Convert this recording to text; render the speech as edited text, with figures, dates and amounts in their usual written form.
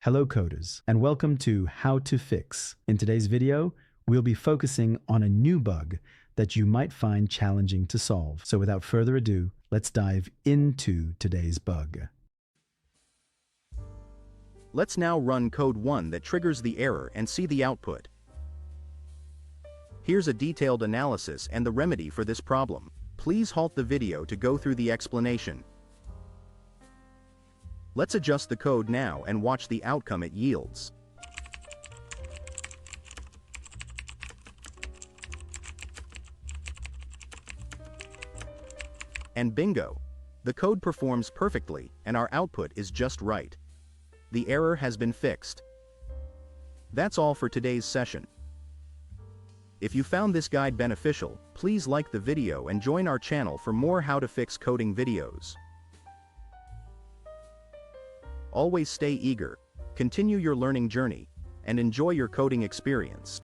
Hello coders, and welcome to How to Fix. In today's video, we'll be focusing on a new bug that you might find challenging to solve. So without further ado, let's dive into today's bug. Let's now run code 1 that triggers the error and see the output. Here's a detailed analysis and the remedy for this problem. Please halt the video to go through the explanation. Let's adjust the code now and watch the outcome it yields. And bingo! The code performs perfectly and our output is just right. The error has been fixed. That's all for today's session. If you found this guide beneficial, please like the video and join our channel for more how to fix coding videos. Always stay eager, continue your learning journey, and enjoy your coding experience.